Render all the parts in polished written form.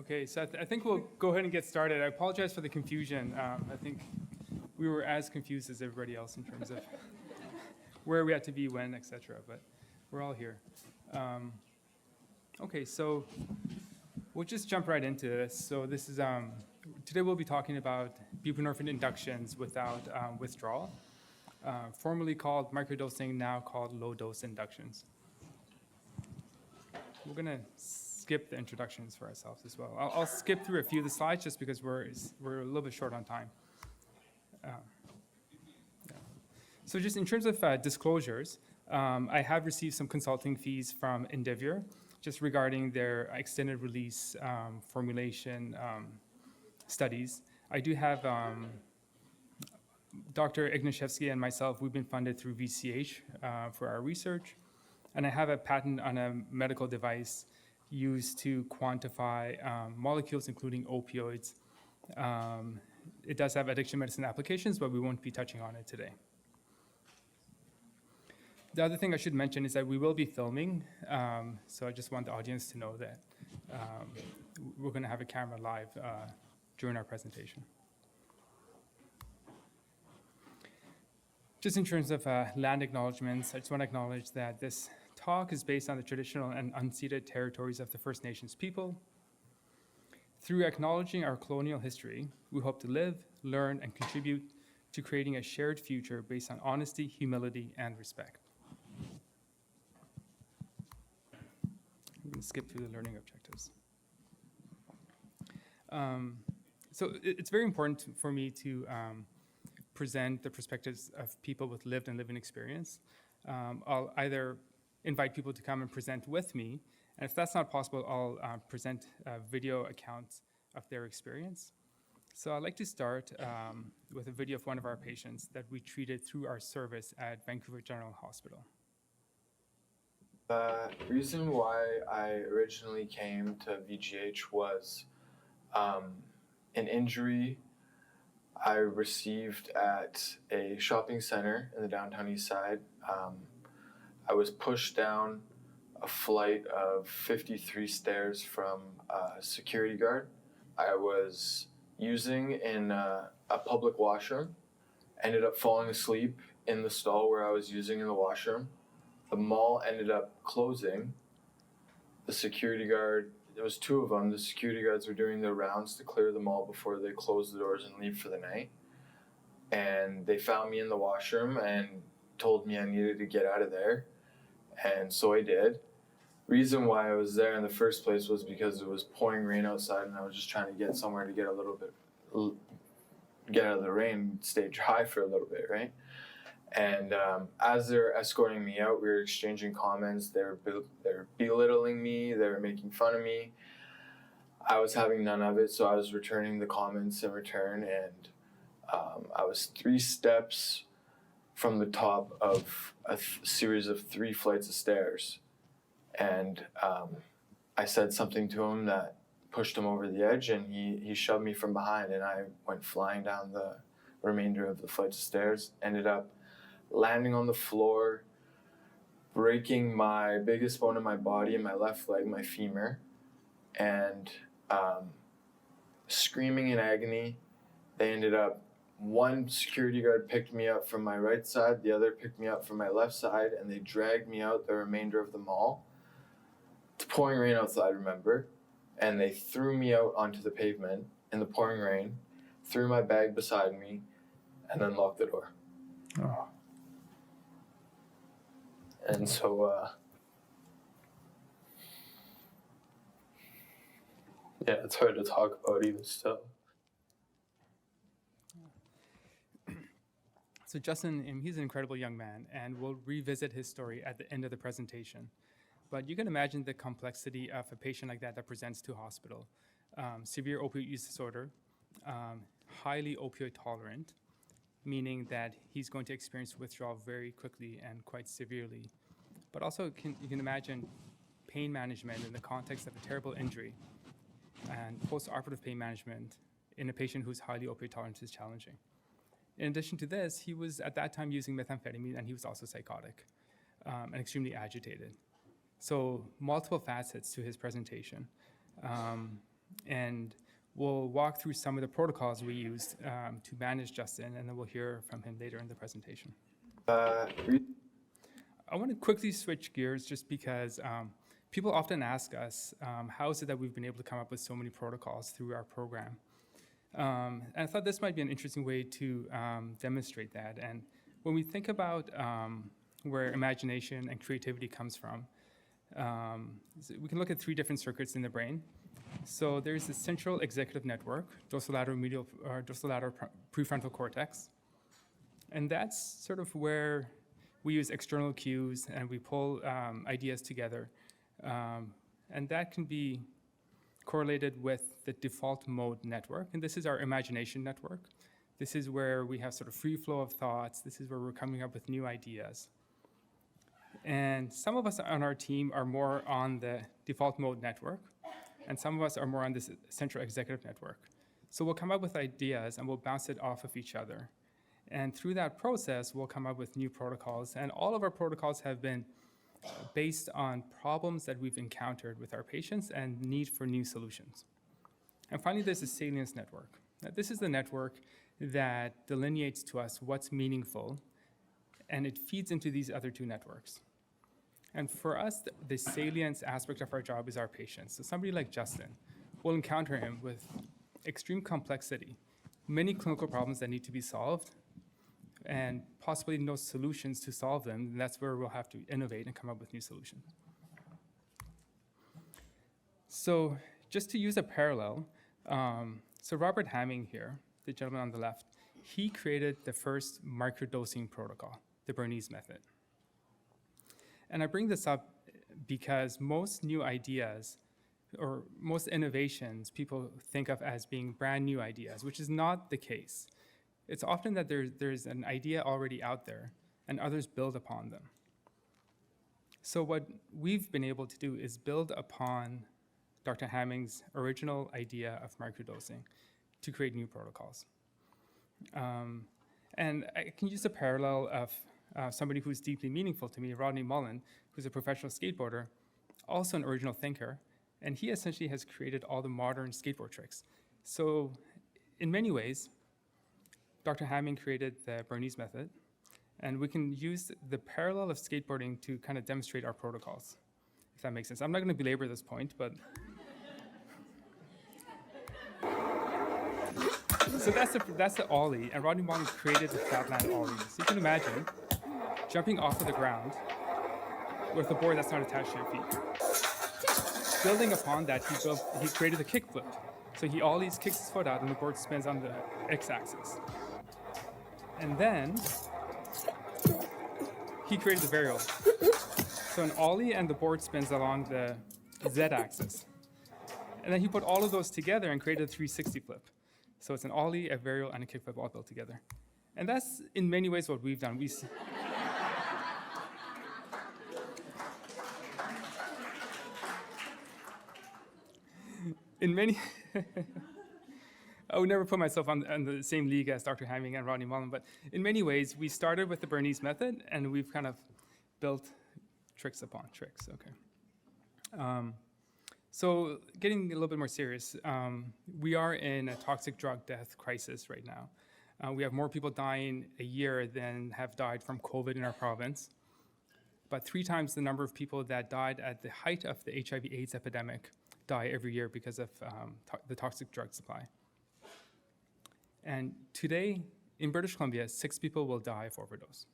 Okay, so I think we'll go ahead and get started. I apologize for the confusion. I think we were as confused as everybody else in terms of where we had to be, when, etc. But we're all here. Okay, so we'll just jump right into this. So this is today we'll be talking about buprenorphine inductions without withdrawal, formerly called microdosing, now called low-dose inductions. We're going to skip the introductions for ourselves as well. I'll skip through a few of the slides just because we're a little bit short on time. Yeah. So just in terms of disclosures, I have received some consulting fees from Indivior just regarding their extended release formulation studies. I do have Dr. Ignaszewski and myself, we've been funded through VCH for our research. And I have a patent on a medical device used to quantify molecules, including opioids. It does have addiction medicine applications, but we won't be touching on it today. The other thing I should mention is that we will be filming, so I just want the audience to know that we're going to have a camera live during our presentation. Just in terms of land acknowledgements, I just want to acknowledge that this talk is based on the traditional and unceded territories of the First Nations people. Through acknowledging our colonial history, we hope to live, learn, and contribute to creating a shared future based on honesty, humility, and respect. I'm going to skip through the learning objectives. So it's very important for me to present the perspectives of people with lived and living experience. I'll either invite people to come and present with me, and if that's not possible, I'll present video accounts of their experience. So I'd like to start with a video of one of our patients that we treated through our service at Vancouver General Hospital. The reason why I originally came to VGH was an injury I received at a shopping center in the downtown east side. I was pushed down a flight of 53 stairs from a security guard. I was using in a public washroom, ended up falling asleep in the stall where I was using in the washroom. The mall ended up closing. The security guard, there was two of them, the security guards were doing their rounds to clear the mall before they close the doors and leave for the night. And they found me in the washroom and told me I needed to get out of there. And so I did. Reason why I was there in the first place was because it was pouring rain outside and I was just trying to get somewhere to get out of the rain, stay dry for a little bit, right? And as they're escorting me out, we were exchanging comments. They were belittling me. They were making fun of me. I was having none of it, so I was returning the comments in return. And I was 3 steps from the top of a series of 3 flights of stairs. And I said something to him that pushed him over the edge, and he shoved me from behind, and I went flying down the remainder of the flights of stairs, ended up landing on the floor, breaking my biggest bone in my body in my left leg, my femur, and screaming in agony. They ended up, one security guard picked me up from my right side, the other picked me up from my left side, and they dragged me out the remainder of the mall. It's pouring rain outside, remember, and they threw me out onto the pavement in the pouring rain, threw my bag beside me, and then locked the door. Oh. And so, yeah, it's hard to talk about even still. So Justin, he's an incredible young man, and we'll revisit his story at the end of the presentation. But you can imagine the complexity of a patient like that presents to hospital. Severe opioid use disorder, highly opioid tolerant, meaning that he's going to experience withdrawal very quickly and quite severely. But also, you can imagine pain management in the context of a terrible injury, and post-operative pain management in a patient who's highly opioid tolerant is challenging. In addition to this, he was at that time using methamphetamine, and he was also psychotic and extremely agitated. So multiple facets to his presentation. And we'll walk through some of the protocols we used to manage Justin, and then we'll hear from him later in the presentation. I want to quickly switch gears just because people often ask us, how is it that we've been able to come up with so many protocols through our program? And I thought this might be an interesting way to demonstrate that. And when we think about where imagination and creativity comes from, we can look at 3 different circuits in the brain. So there's the central executive network, dorsolateral prefrontal cortex. And that's sort of where we use external cues and we pull ideas together. And that can be correlated with the default mode network. And this is our imagination network. This is where we have sort of free flow of thoughts. This is where we're coming up with new ideas. And some of us on our team are more on the default mode network, and some of us are more on this central executive network. So we'll come up with ideas and we'll bounce it off of each other. And through that process, we'll come up with new protocols. And all of our protocols have been based on problems that we've encountered with our patients and need for new solutions. And finally, there's the salience network. Now, this is the network that delineates to us what's meaningful, and it feeds into these other 2 networks. And for us, the salience aspect of our job is our patients. So somebody like Justin, we'll encounter him with extreme complexity, many clinical problems that need to be solved, and possibly no solutions to solve them. And that's where we'll have to innovate and come up with new solutions. So just to use a parallel, so Robert Hamming here, the gentleman on the left, he created the first microdosing protocol, the Bernese method. And I bring this up because most new ideas or most innovations people think of as being brand new ideas, which is not the case. It's often that there's an idea already out there and others build upon them. So what we've been able to do is build upon Dr. Hamming's original idea of microdosing to create new protocols. And I can use a parallel of somebody who's deeply meaningful to me, Rodney Mullen, who's a professional skateboarder, also an original thinker, and he essentially has created all the modern skateboard tricks. So in many ways, Dr. Hamming created the Bernese method, and we can use the parallel of skateboarding to kind of demonstrate our protocols, if that makes sense. I'm not going to belabor this point, but so that's the ollie, and Rodney Mullen created the flatland ollie. So you can imagine jumping off of the ground with a board that's not attached to your feet. Building upon that, he created a kickflip. So he ollies, kicks his foot out, and the board spins on the x-axis. And then he created the varial. So an ollie and the board spins along the z-axis. And then he put all of those together and created a 360 flip. So it's an ollie, a varial, and a kickflip all built together. And that's in many ways what we've done. In many, I would never put myself on the same league as Dr. Hamming and Rodney Mullen, but in many ways, we started with the Bernese method, and we've kind of built tricks upon tricks, okay. So getting a little bit more serious, we are in a toxic drug death crisis right now. We have more people dying a year than have died from COVID in our province, but 3 times the number of people that died at the height of the HIV/AIDS epidemic die every year because of the toxic drug supply. And today, in British Columbia, 6 people will die of overdose.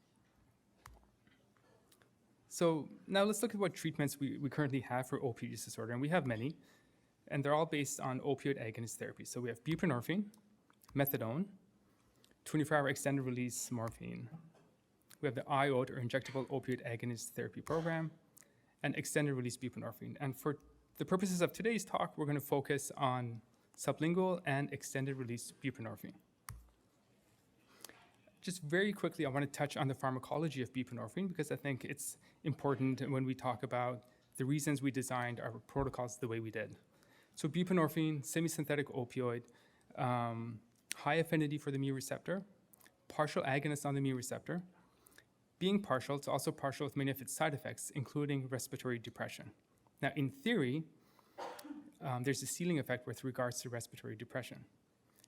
So now let's look at what treatments we currently have for opioid use disorder, and we have many, and they're all based on opioid agonist therapy. So we have buprenorphine, methadone, 24-hour extended release morphine. We have the IOD, or injectable opioid agonist therapy program, and extended release buprenorphine. And for the purposes of today's talk, we're going to focus on sublingual and extended release buprenorphine. Just very quickly, I want to touch on the pharmacology of buprenorphine because I think it's important when we talk about the reasons we designed our protocols the way we did. So buprenorphine, semi-synthetic opioid, high affinity for the mu receptor, partial agonist on the mu receptor. Being partial, it's also partial with many of its side effects, including respiratory depression. Now, in theory, there's a ceiling effect with regards to respiratory depression.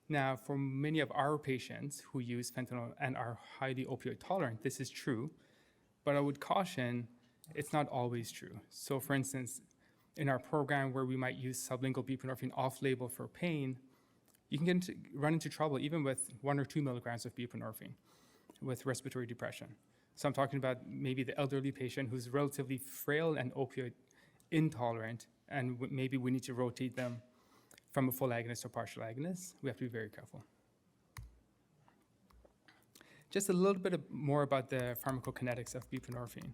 Now, for many of our patients who use fentanyl and are highly opioid tolerant, this is true, but I would caution it's not always true. So for instance, in our program where we might use sublingual buprenorphine off-label for pain, you can run into trouble even with 1 or 2 milligrams of buprenorphine with respiratory depression. So I'm talking about maybe the elderly patient who's relatively frail and opioid intolerant, and maybe we need to rotate them from a full agonist to partial agonist. We have to be very careful. Just a little bit more about the pharmacokinetics of buprenorphine.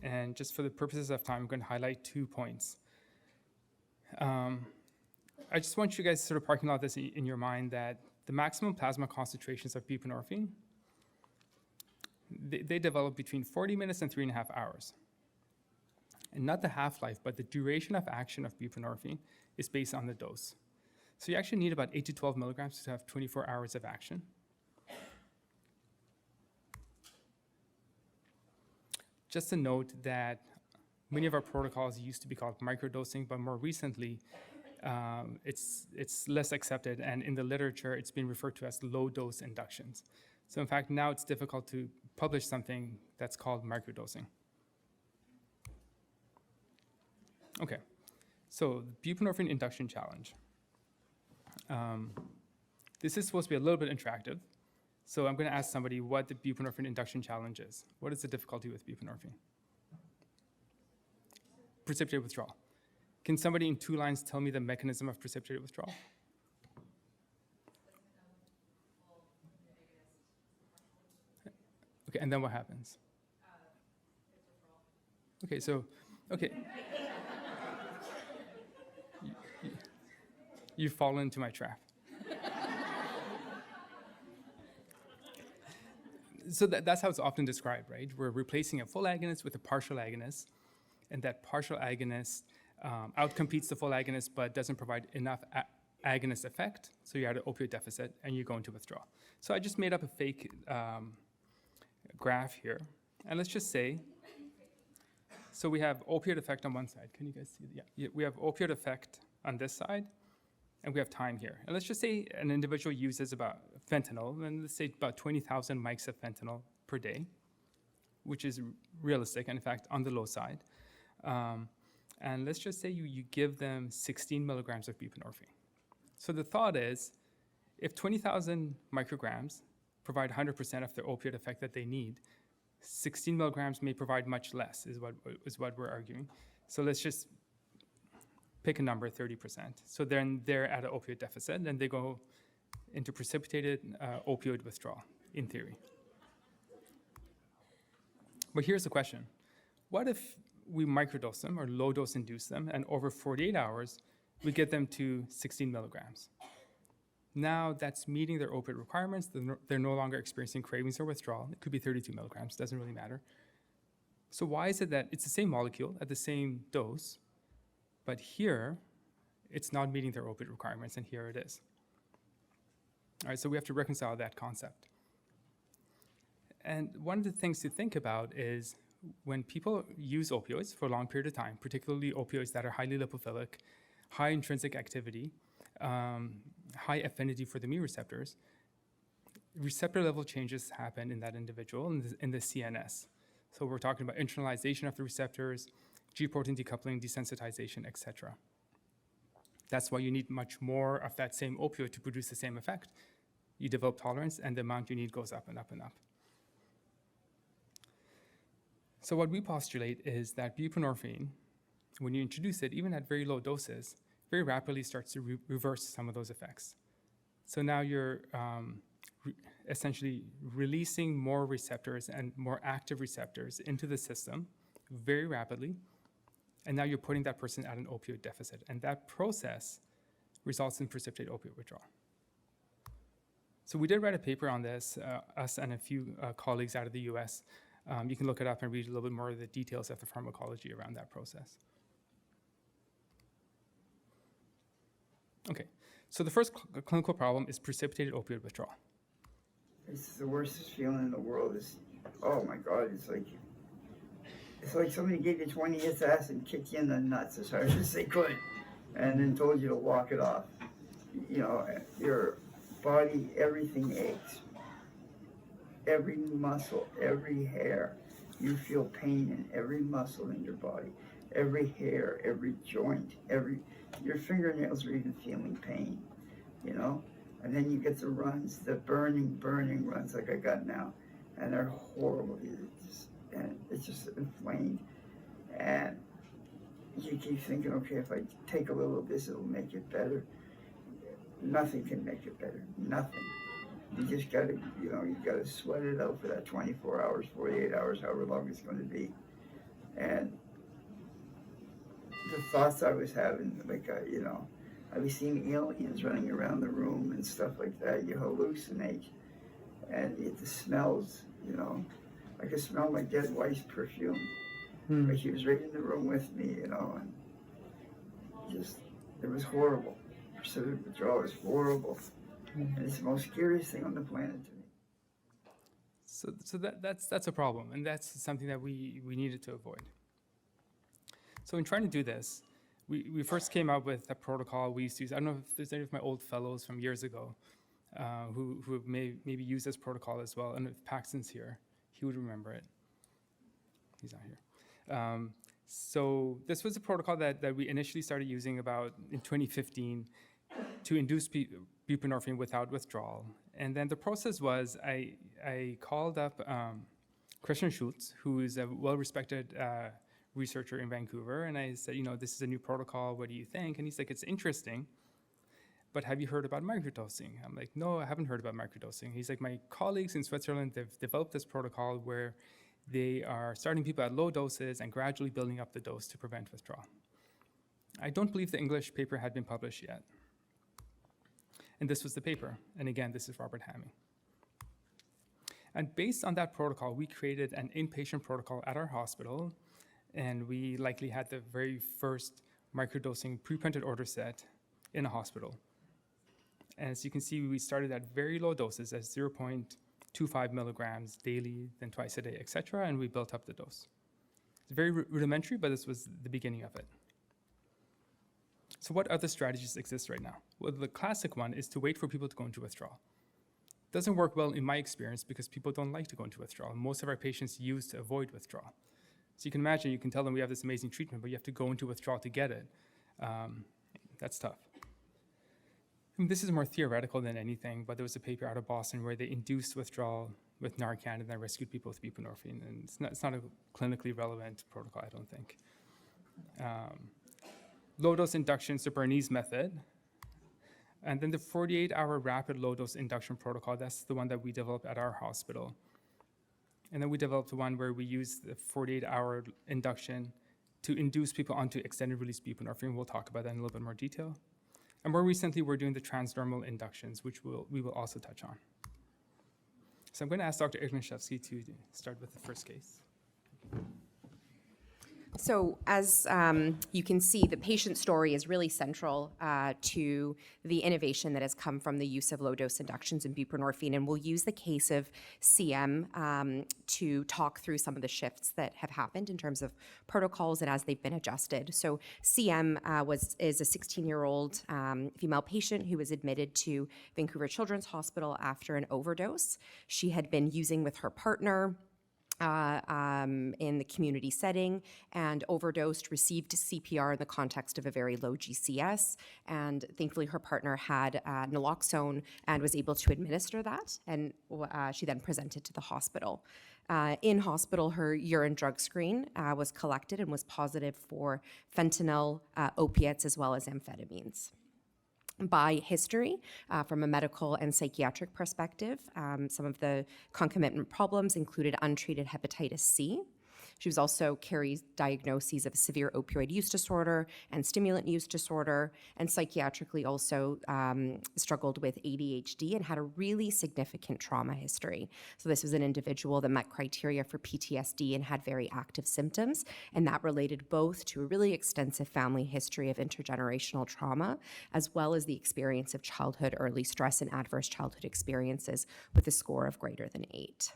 And just for the purposes of time, I'm going to highlight 2 points. I just want you guys to sort of parking lot this in your mind that the maximum plasma concentrations of buprenorphine, they develop between 40 minutes and 3.5 hours. And not the half-life, but the duration of action of buprenorphine is based on the dose. So you actually need about 8 to 12 milligrams to have 24 hours of action. Just a note that many of our protocols used to be called microdosing, but more recently, it's less accepted, and in the literature, it's been referred to as low-dose inductions. So in fact, now it's difficult to publish something that's called microdosing. Okay, so the buprenorphine induction challenge. This is supposed to be a little bit interactive. So I'm going to ask somebody what the buprenorphine induction challenge is. What is the difficulty with buprenorphine? Precipitated withdrawal. Can somebody in 2 lines tell me the mechanism of precipitated withdrawal? Okay, and then what happens? Okay, so, okay. You've fallen into my trap. So that's how it's often described, right? We're replacing a full agonist with a partial agonist, and that partial agonist outcompetes the full agonist but doesn't provide enough agonist effect, so you're at an opioid deficit and you go into withdrawal. So I just made up a fake graph here, and let's just say, so we have opioid effect on one side. Can you guys see that? Yeah, we have opioid effect on this side, and we have time here. And let's just say an individual uses about fentanyl, and let's say about 20,000 mics of fentanyl per day, which is realistic, and in fact, on the low side. And let's just say you give them 16 milligrams of buprenorphine. So the thought is, if 20,000 micrograms provide 100% of the opioid effect that they need, 16 milligrams may provide much less, is what we're arguing. So let's just pick a number, 30%. So then they're at an opioid deficit, and they go into precipitated opioid withdrawal, in theory. But here's the question. What if we microdose them or low-dose induce them, and over 48 hours, we get them to 16 milligrams? Now that's meeting their opioid requirements. They're no longer experiencing cravings or withdrawal. It could be 32 milligrams, doesn't really matter. So why is it that it's the same molecule at the same dose, but here it's not meeting their opioid requirements, and here it is? All right, so we have to reconcile that concept. And one of the things to think about is when people use opioids for a long period of time, particularly opioids that are highly lipophilic, high intrinsic activity, high affinity for the mu receptors, receptor level changes happen in that individual in the CNS. So we're talking about internalization of the receptors, G-protein decoupling, desensitization, etc. That's why you need much more of that same opioid to produce the same effect. You develop tolerance, and the amount you need goes up and up and up. So what we postulate is that buprenorphine, when you introduce it, even at very low doses, very rapidly starts to reverse some of those effects. So now you're essentially releasing more receptors and more active receptors into the system very rapidly, and now you're putting that person at an opioid deficit. And that process results in precipitated opioid withdrawal. So we did write a paper on this, us and a few colleagues out of the US. You can look it up and read a little bit more of the details of the pharmacology around that process. Okay, so the first clinical problem is precipitated opioid withdrawal. It's the worst feeling in the world. Oh my God, it's like somebody gave you 20 hits ass and kicked you in the nuts as hard as they could. and then told you to walk it off. You know, your body, everything aches. Every muscle, every hair. You feel pain in every muscle in your body. Every hair, every joint, your fingernails are even feeling pain, you know? And then you get the runs, the burning runs like I got now. And they're horrible. It's just inflamed. And you keep thinking, okay, if I take a little of this, it'll make it better. Nothing can make it better. Nothing. You just gotta, you gotta sweat it out for that 24 hours, 48 hours, however long it's gonna be. And the thoughts I was having, like, I was seeing aliens running around the room and stuff like that. You hallucinate. And the smells, I could smell my dead wife's perfume. But she was right in the room with me, and it was horrible. Precipitate withdrawal is horrible. And it's the most scariest thing on the planet to me. So that's a problem, and that's something that we needed to avoid. So in trying to do this, we first came up with a protocol we used to use. I don't know if there's any of my old fellows from years ago who maybe use this protocol as well, and if Paxton's here, he would remember it. He's not here. So this was a protocol that we initially started using about in 2015 to induce buprenorphine without withdrawal. And then the process was I called up Christian Schultz, who is a well-respected researcher in Vancouver, and I said, this is a new protocol, what do you think? And he's like, it's interesting, but have you heard about microdosing? I'm like, no, I haven't heard about microdosing. He's like, my colleagues in Switzerland, they've developed this protocol where they are starting people at low doses and gradually building up the dose to prevent withdrawal. I don't believe the English paper had been published yet. And this was the paper. And again, this is Robert Hammy. And based on that protocol, we created an inpatient protocol at our hospital, and we likely had the very first microdosing pre-printed order set in a hospital. As you can see, we started at very low doses as 0.25 milligrams daily, then twice a day, et cetera, and we built up the dose. It's very rudimentary, but this was the beginning of it. So what other strategies exist right now? Well, the classic one is to wait for people to go into withdrawal. Doesn't work well in my experience because people don't like to go into withdrawal. Most of our patients use to avoid withdrawal. So you can imagine, you can tell them we have this amazing treatment, but you have to go into withdrawal to get it. That's tough. This is more theoretical than anything, but there was a paper out of Boston where they induced withdrawal with Narcan and then rescued people with buprenorphine, and it's not a clinically relevant protocol, I don't think. Low-dose induction, so Bernese method. And then the 48-hour rapid low-dose induction protocol, that's the one that we developed at our hospital. And then we developed one where we use the 48-hour induction to induce people onto extended-release buprenorphine. We'll talk about that in a little bit more detail. And more recently, we're doing the transdermal inductions, which we will also touch on. So I'm going to ask Dr. Ignaszewski to start with the first case. So as you can see, the patient story is really central to the innovation that has come from the use of low-dose inductions in buprenorphine, and we'll use the case of CM to talk through some of the shifts that have happened in terms of protocols and as they've been adjusted. So CM is a 16-year-old female patient who was admitted to Vancouver Children's Hospital after an overdose. She had been using with her partner in the community setting and overdosed, received CPR in the context of a very low GCS, and thankfully her partner had naloxone and was able to administer that, and she then presented to the hospital. In hospital, her urine drug screen was collected and was positive for fentanyl, opiates, as well as amphetamines. By history, from a medical and psychiatric perspective, some of the concomitant problems included untreated hepatitis C. She was also carries diagnoses of severe opioid use disorder and stimulant use disorder, and psychiatrically also struggled with ADHD and had a really significant trauma history. So this was an individual that met criteria for PTSD and had very active symptoms, and that related both to a really extensive family history of intergenerational trauma, as well as the experience of childhood early stress and adverse childhood experiences with a score of greater than 8.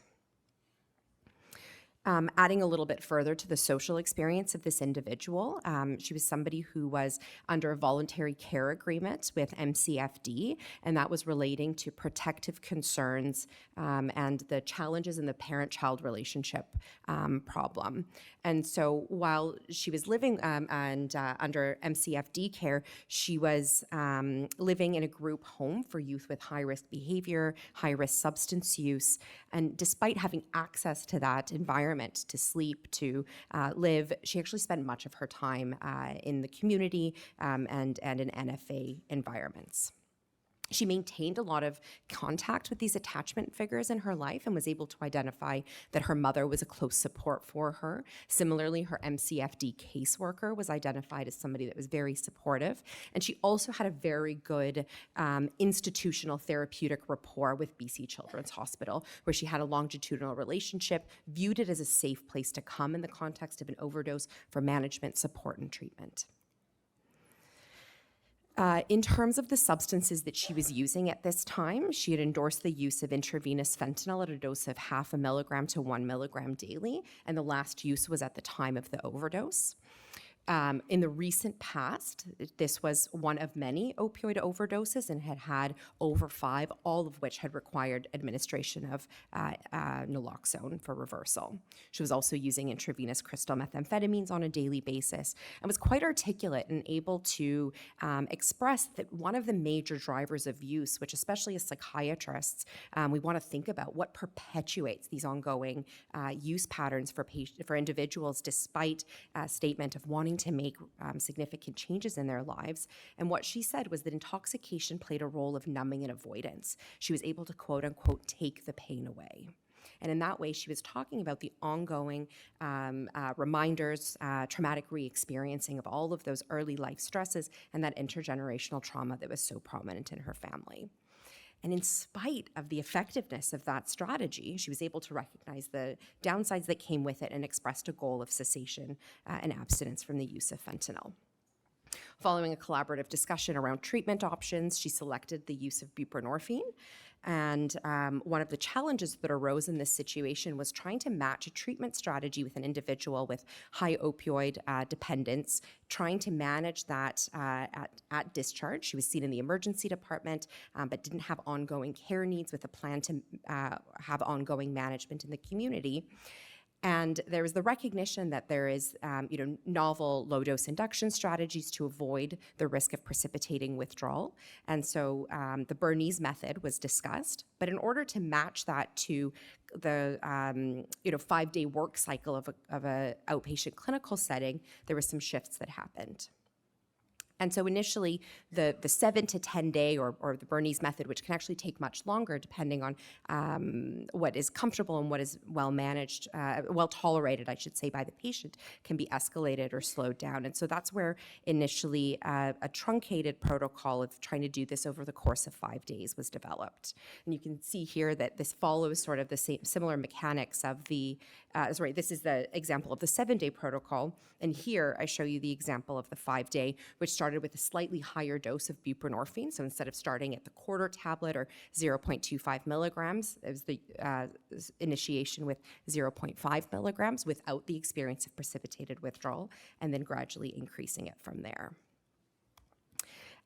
Adding a little bit further to the social experience of this individual, she was somebody who was under a voluntary care agreement with MCFD, and that was relating to protective concerns and the challenges in the parent-child relationship problem. And so while she was living under MCFD care, she was living in a group home for youth with high-risk behavior, high-risk substance use, and despite having access to that environment to sleep, to live, she actually spent much of her time in the community and in NFA environments. She maintained a lot of contact with these attachment figures in her life and was able to identify that her mother was a close support for her. Similarly, her MCFD caseworker was identified as somebody that was very supportive. And she also had a very good institutional therapeutic rapport with BC Children's Hospital, where she had a longitudinal relationship, viewed it as a safe place to come in the context of an overdose for management, support, and treatment. In terms of the substances that she was using at this time, she had endorsed the use of intravenous fentanyl at a dose of 0.5 milligram to 1 milligram daily, and the last use was at the time of the overdose. In the recent past, this was one of many opioid overdoses and had had over 5, all of which had required administration of naloxone for reversal. She was also using intravenous crystal methamphetamines on a daily basis and was quite articulate and able to express that one of the major drivers of use, which especially as psychiatrists, we want to think about what perpetuates these ongoing use patterns for individuals despite a statement of wanting to make significant changes in their lives. And what she said was that intoxication played a role of numbing and avoidance. She was able to, quote unquote, take the pain away. And in that way, she was talking about the ongoing reminders, traumatic re-experiencing of all of those early life stresses and that intergenerational trauma that was so prominent in her family. And in spite of the effectiveness of that strategy, she was able to recognize the downsides that came with it and expressed a goal of cessation and abstinence from the use of fentanyl. Following a collaborative discussion around treatment options, she selected the use of buprenorphine. And one of the challenges that arose in this situation was trying to match a treatment strategy with an individual with high opioid dependence, trying to manage that at discharge. She was seen in the emergency department, but didn't have ongoing care needs with a plan to have ongoing management in the community. And there was the recognition that there is, novel low-dose induction strategies to avoid the risk of precipitating withdrawal. And so the Bernese method was discussed. But in order to match that to the 5-day work cycle of a outpatient clinical setting, there were some shifts that happened. And so initially, the 7 to 10 day or the Bernese method, which can actually take much longer depending on what is comfortable and what is well managed, well tolerated, I should say, by the patient, can be escalated or slowed down. And so that's where initially a truncated protocol of trying to do this over the course of 5 days was developed. And you can see here that this follows sort of the same similar mechanics of the, this is the example of the 7-day protocol. And here I show you the example of the 5-day, which started with a slightly higher dose of buprenorphine. So instead of starting at the quarter tablet or 0.25 milligrams, it was the initiation with 0.5 milligrams without the experience of precipitated withdrawal, and then gradually increasing it from there.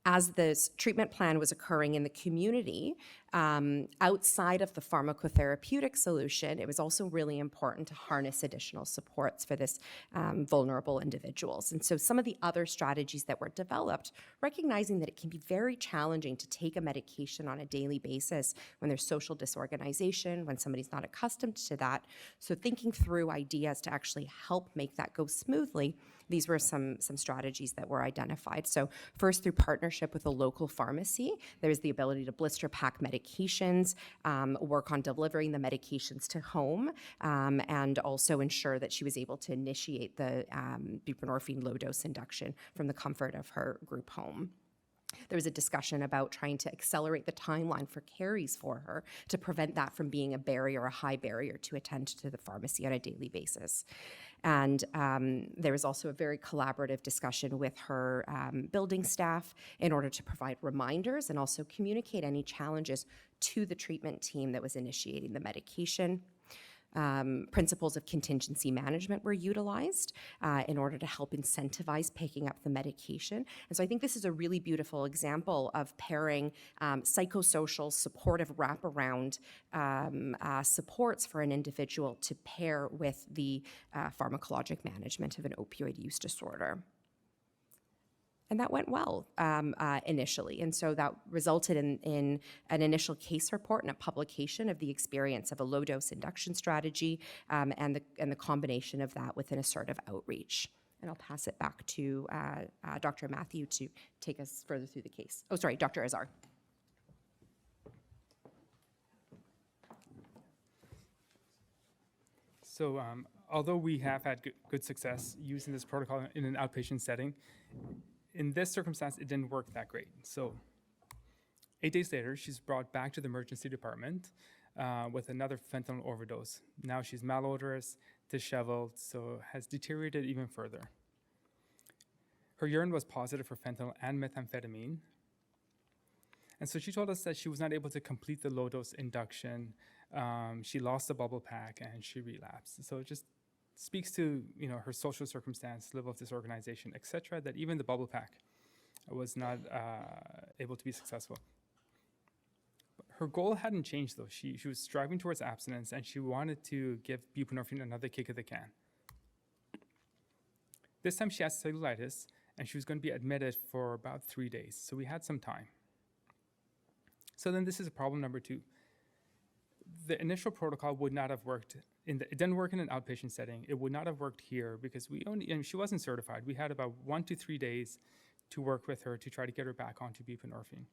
As this treatment plan was occurring in the community, outside of the pharmacotherapeutic solution, it was also really important to harness additional supports for this vulnerable individuals. And so some of the other strategies that were developed, recognizing that it can be very challenging to take a medication on a daily basis when there's social disorganization, when somebody's not accustomed to that. So thinking through ideas to actually help make that go smoothly, these were some strategies that were identified. So first, through partnership with a local pharmacy, there's the ability to blister pack medications, work on delivering the medications to home, and also ensure that she was able to initiate the buprenorphine low-dose induction from the comfort of her group home. There was a discussion about trying to accelerate the timeline for carries for her to prevent that from being a barrier, a high barrier to attend to the pharmacy on a daily basis. And there was also a very collaborative discussion with her building staff in order to provide reminders and also communicate any challenges to the treatment team that was initiating the medication. Principles of contingency management were utilized in order to help incentivize picking up the medication. And so I think this is a really beautiful example of pairing psychosocial supportive wraparound supports for an individual to pair with the pharmacologic management of an opioid use disorder. And that went well initially. And so that resulted in an initial case report and a publication of the experience of a low-dose induction strategy and the combination of that with an assertive outreach. And I'll pass it back to Dr. Mathews to take us further through the case. Oh, sorry, Dr. Azar. So although we have had good success using this protocol in an outpatient setting, in this circumstance, it didn't work that great. So 8 days later, she's brought back to the emergency department with another fentanyl overdose. Now she's malodorous, disheveled, so has deteriorated even further. Her urine was positive for fentanyl and methamphetamine. And so she told us that she was not able to complete the low-dose induction. She lost the bubble pack and she relapsed. So it just speaks to her social circumstance, level of disorganization, etc., that even the bubble pack was not able to be successful. Her goal hadn't changed, though. She was striving towards abstinence, and she wanted to give buprenorphine another kick of the can. This time she had cellulitis, and she was going to be admitted for about 3 days, so we had some time. So then this is a problem number 2. The initial protocol would not have worked. It didn't work in an outpatient setting. It would not have worked here because she wasn't certified. We had about 1 to 3 days to work with her to try to get her back onto buprenorphine.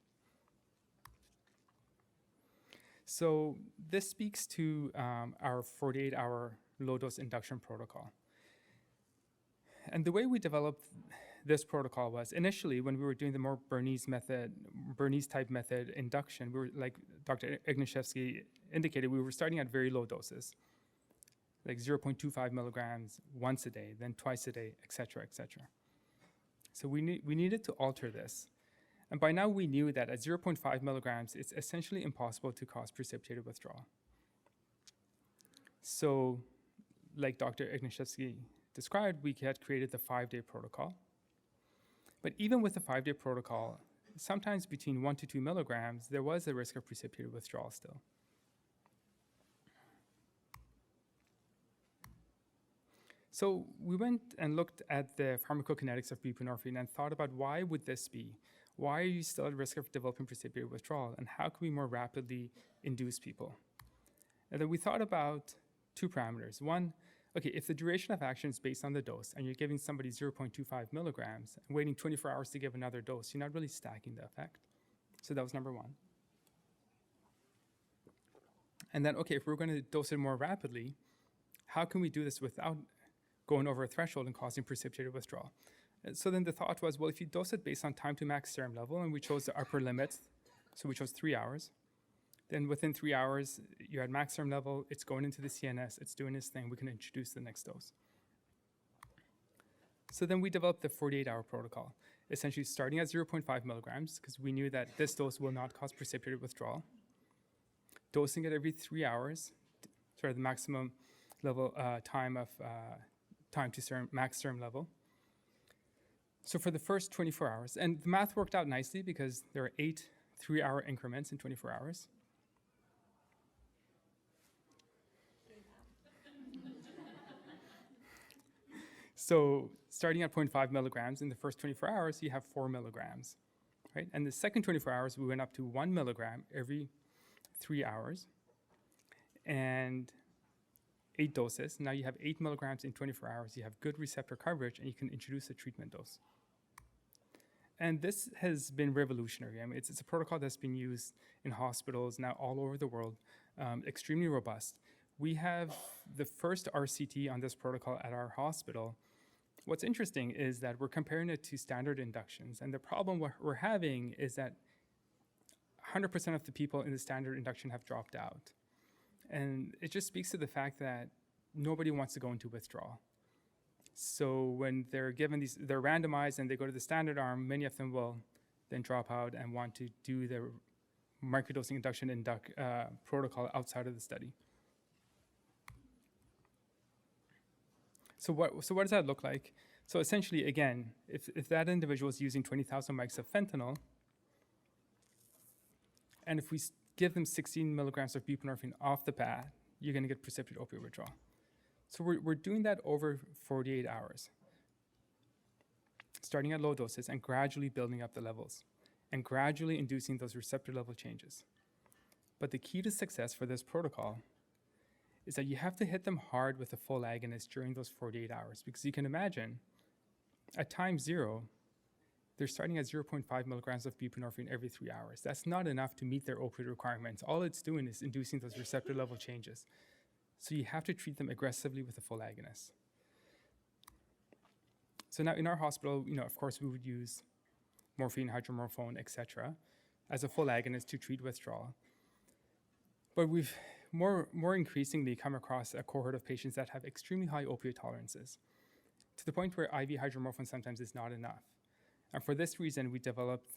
So this speaks to our 48-hour low-dose induction protocol. And the way we developed this protocol was initially when we were doing the more Bernese-type method induction, we were, like Dr. Ignaszewski indicated, we were starting at very low doses, like 0.25 milligrams once a day, then twice a day, et cetera, et cetera. So we needed to alter this. And by now we knew that at 0.5 milligrams, it's essentially impossible to cause precipitated withdrawal. So like Dr. Ignaszewski described, we had created the 5-day protocol. But even with the 5-day protocol, sometimes between 1 to 2 milligrams, there was a risk of precipitated withdrawal still. So we went and looked at the pharmacokinetics of buprenorphine and thought about why would this be? Why are you still at risk of developing precipitated withdrawal? And how can we more rapidly induce people? And then we thought about 2 parameters. One, okay, if the duration of action is based on the dose and you're giving somebody 0.25 milligrams and waiting 24 hours to give another dose, you're not really stacking the effect. So that was number 1. And then, okay, if we're going to dose it more rapidly, how can we do this without going over a threshold and causing precipitated withdrawal? So then the thought was, well, if you dose it based on time to max serum level, and we chose the upper limit, so we chose 3 hours, then within 3 hours, you're at max serum level, it's going into the CNS, it's doing its thing, we can introduce the next dose. So then we developed the 48-hour protocol, essentially starting at 0.5 milligrams, because we knew that this dose will not cause precipitated withdrawal, dosing it every 3 hours, sort of the maximum level time to serum, max serum level. So for the first 24 hours, and the math worked out nicely because there are 8 3-hour increments in 24 hours. So starting at 0.5 milligrams in the first 24 hours, you have 4 milligrams, right? And the second 24 hours, we went up to 1 milligram every 3 hours and 8 doses. Now you have 8 milligrams in 24 hours. You have good receptor coverage, and you can introduce a treatment dose. And this has been revolutionary. I mean, it's a protocol that's been used in hospitals now all over the world, extremely robust. We have the first RCT on this protocol at our hospital. What's interesting is that we're comparing it to standard inductions, and the problem we're having is that 100% of the people in the standard induction have dropped out. And it just speaks to the fact that nobody wants to go into withdrawal. So when they're given these, they're randomized and they go to the standard arm, many of them will then drop out and want to do the microdosing induction protocol outside of the study. So what does that look like? So essentially, again, if that individual is using 20,000 mics of fentanyl, and if we give them 16 milligrams of buprenorphine off the bat, you're going to get precipitate opioid withdrawal. So we're doing that over 48 hours, starting at low doses and gradually building up the levels and gradually inducing those receptor level changes. But the key to success for this protocol is that you have to hit them hard with a full agonist during those 48 hours, because you can imagine at time 0, they're starting at 0.5 milligrams of buprenorphine every 3 hours. That's not enough to meet their opioid requirements. All it's doing is inducing those receptor level changes. So you have to treat them aggressively with a full agonist. So now in our hospital, of course, we would use morphine, hydromorphone, etc., as a full agonist to treat withdrawal. But we've more increasingly come across a cohort of patients that have extremely high opioid tolerances, to the point where IV hydromorphone sometimes is not enough. And for this reason, we developed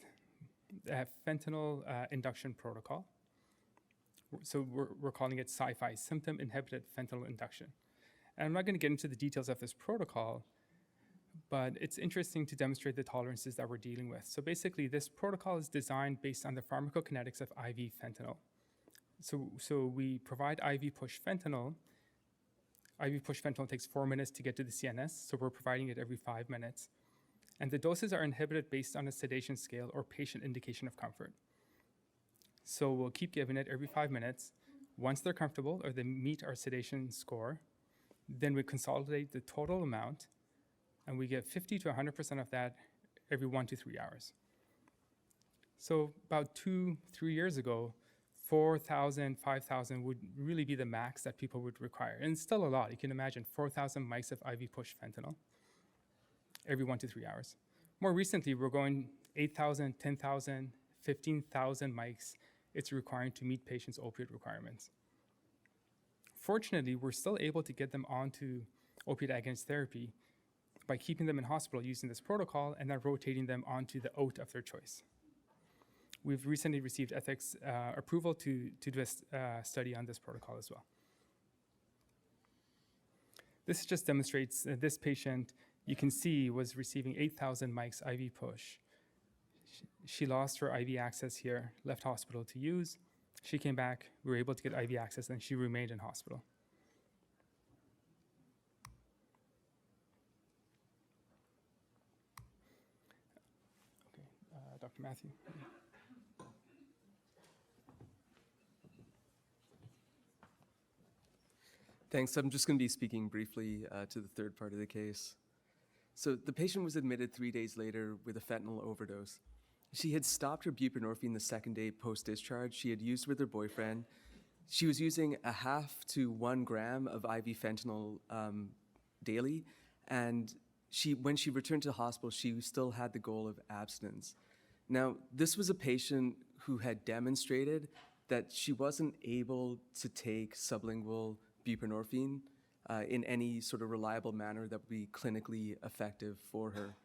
a fentanyl induction protocol. So we're calling it SIFI, Symptom-Inhibited Fentanyl Induction. And I'm not going to get into the details of this protocol, but it's interesting to demonstrate the tolerances that we're dealing with. So basically, this protocol is designed based on the pharmacokinetics of IV fentanyl. So we provide IV push fentanyl. IV push fentanyl takes 4 minutes to get to the CNS, so we're providing it every 5 minutes. And the doses are inhibited based on a sedation scale or patient indication of comfort. So we'll keep giving it every 5 minutes. Once they're comfortable or they meet our sedation score, then we consolidate the total amount, and we get 50 to 100% of that every 1 to 3 hours. So about 2-3 years ago, 4,000, 5,000 would really be the max that people would require. And it's still a lot. You can imagine 4,000 mics of IV push fentanyl every 1 to 3 hours. More recently, we're going 8,000, 10,000, 15,000 mics it's requiring to meet patients' opioid requirements. Fortunately, we're still able to get them onto opioid agonist therapy by keeping them in hospital using this protocol and then rotating them onto the OAT of their choice. We've recently received ethics approval to do a study on this protocol as well. This just demonstrates this patient, you can see, was receiving 8,000 mics IV push. She lost her IV access here, left hospital to use. She came back, we were able to get IV access, and she remained in hospital. Okay, Dr. Mathews. Thanks. I'm just going to be speaking briefly to the third part of the case. So the patient was admitted 3 days later with a fentanyl overdose. She had stopped her buprenorphine the second day post-discharge. She had used with her boyfriend. She was using 0.5 to 1 gram of IV fentanyl daily. And when she returned to the hospital, she still had the goal of abstinence. Now, this was a patient who had demonstrated that she wasn't able to take sublingual buprenorphine in any sort of reliable manner that would be clinically effective for her.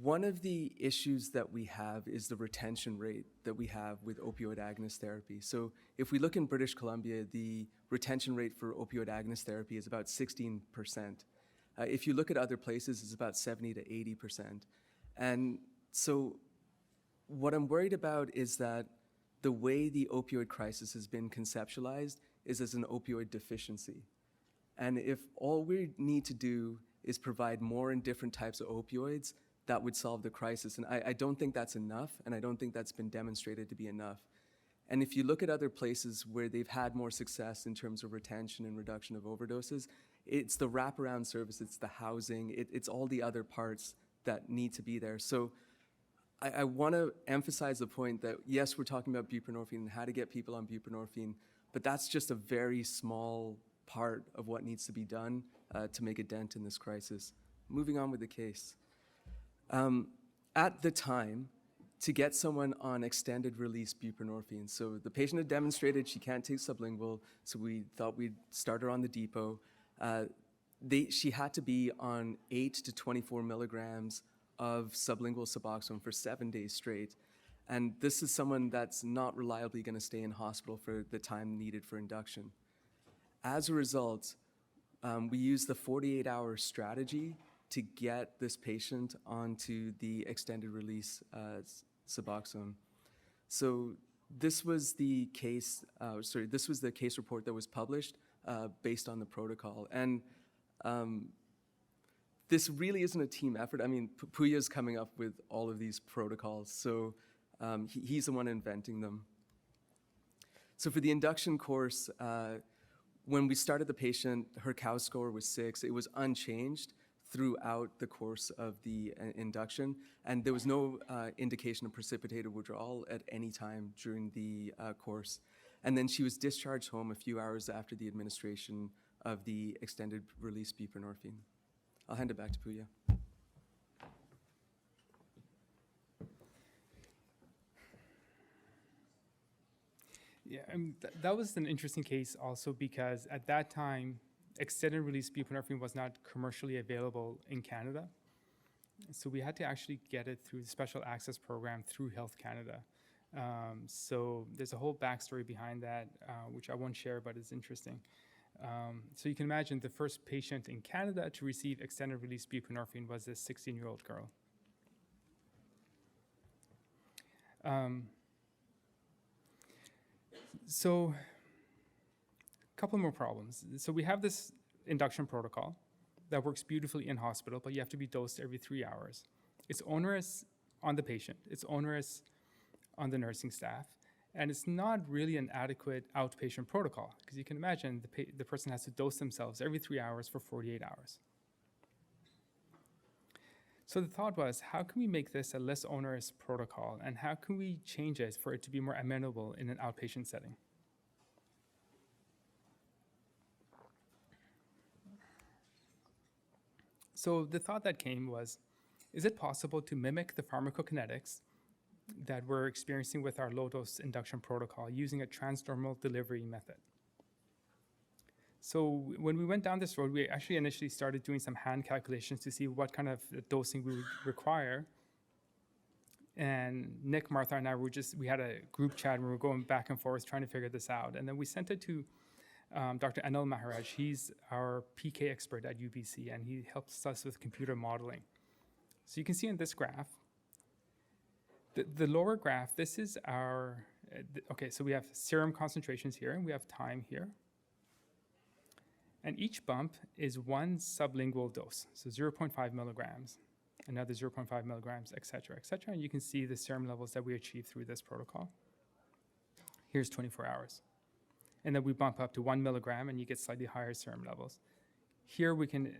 One of the issues that we have is the retention rate that we have with opioid agonist therapy. So if we look in British Columbia, the retention rate for opioid agonist therapy is about 16%. If you look at other places, it's about 70 to 80%. And so what I'm worried about is that the way the opioid crisis has been conceptualized is as an opioid deficiency. And if all we need to do is provide more and different types of opioids, that would solve the crisis. And I don't think that's enough, and I don't think that's been demonstrated to be enough. And if you look at other places where they've had more success in terms of retention and reduction of overdoses, it's the wraparound service, it's the housing, it's all the other parts that need to be there. So I want to emphasize the point that, yes, we're talking about buprenorphine and how to get people on buprenorphine, but that's just a very small part of what needs to be done to make a dent in this crisis. Moving on with the case. At the time, to get someone on extended release buprenorphine, so the patient had demonstrated she can't take sublingual, so we thought we'd start her on the depot. She had to be on 8 to 24 milligrams of sublingual Suboxone for 7 days straight. And this is someone that's not reliably going to stay in hospital for the time needed for induction. As a result, we used the 48-hour strategy to get this patient onto the extended release Suboxone. So this was the case, this was the case report that was published based on the protocol. And this really isn't a team effort. I mean, Pouya's coming up with all of these protocols, so he's the one inventing them. So for the induction course, when we started the patient, her COW score was 6. It was unchanged throughout the course of the induction, and there was no indication of precipitated withdrawal at any time during the course. And then she was discharged home a few hours after the administration of the extended release buprenorphine. I'll hand it back to Pouya. Yeah, that was an interesting case also because at that time, extended release buprenorphine was not commercially available in Canada. So we had to actually get it through the special access program through Health Canada. So there's a whole backstory behind that, which I won't share, but it's interesting. So you can imagine the first patient in Canada to receive extended release buprenorphine was this 16-year-old girl. So a couple more problems. So we have this induction protocol that works beautifully in hospital, but you have to be dosed every 3 hours. It's onerous on the patient. It's onerous on the nursing staff. And it's not really an adequate outpatient protocol, because you can imagine the person has to dose themselves every 3 hours for 48 hours. So the thought was, how can we make this a less onerous protocol, and how can we change it for it to be more amenable in an outpatient setting? So the thought that came was, is it possible to mimic the pharmacokinetics that we're experiencing with our low-dose induction protocol using a transdermal delivery method? So when we went down this road, we actually initially started doing some hand calculations to see what kind of dosing we would require. And Nick, Martha, and I we had a group chat and we were going back and forth trying to figure this out. And then we sent it to Dr. Anil Maharaj. He's our PK expert at UBC, and he helps us with computer modeling. So you can see in this graph, the lower graph, this is our, okay, so we have serum concentrations here, and we have time here. And each bump is one sublingual dose, so 0.5 milligrams, another 0.5 milligrams, et cetera, and you can see the serum levels that we achieve through this protocol. Here's 24 hours. And then we bump up to 1 milligram, and you get slightly higher serum levels. Here we can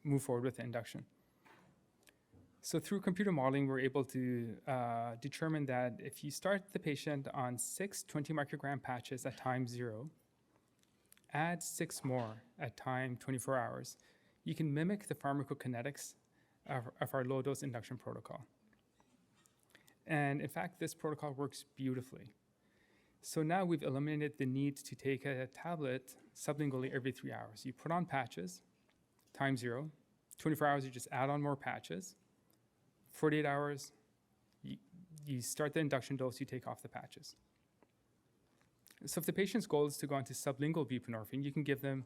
move forward with the induction. So through computer modeling, we're able to determine that if you start the patient on 6 20 microgram patches at time 0, add 6 more at time 24 hours, you can mimic the pharmacokinetics of our low-dose induction protocol. And in fact, this protocol works beautifully. So now we've eliminated the need to take a tablet sublingually every 3 hours. You put on patches, time 0, 24 hours, you just add on more patches. 48 hours, you start the induction dose, you take off the patches. So if the patient's goal is to go into sublingual buprenorphine, you can give them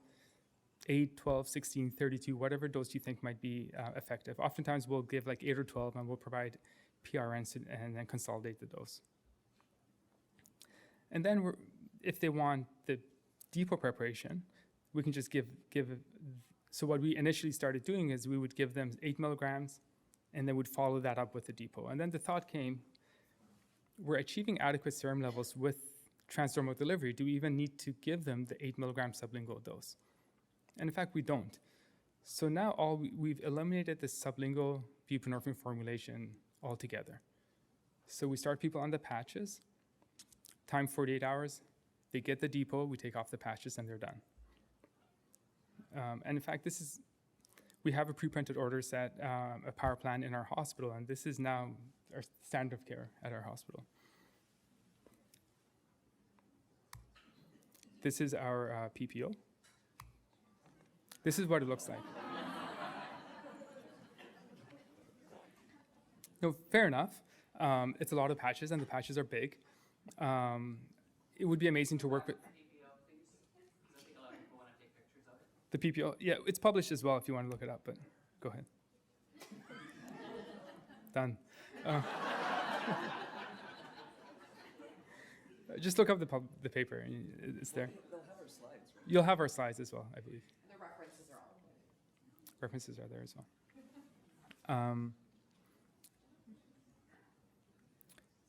8, 12, 16, 32, whatever dose you think might be effective. Oftentimes we'll give like 8 or 12 and we'll provide PRNs and then consolidate the dose. And then if they want the depot preparation, we can just give, so what we initially started doing is we would give them 8 milligrams and then would follow that up with the depot. And then the thought came, we're achieving adequate serum levels with transdermal delivery. Do we even need to give them the 8 milligram sublingual dose? And in fact, we don't. So now we've eliminated the sublingual buprenorphine formulation altogether. So we start people on the patches, time 48 hours, they get the depot, we take off the patches, and they're done. And in fact, we have a pre-printed order set, a power plan in our hospital, and this is now our standard of care at our hospital. This is our PPO. This is what it looks like. No, fair enough. It's a lot of patches, and the patches are big. It would be amazing to work with. The PPO, yeah, it's published as well if you want to look it up, but go ahead. Done. Just look up the paper, and it's there. They'll have our slides, right? You'll have our slides as well, I believe. The references are all. References are there as well.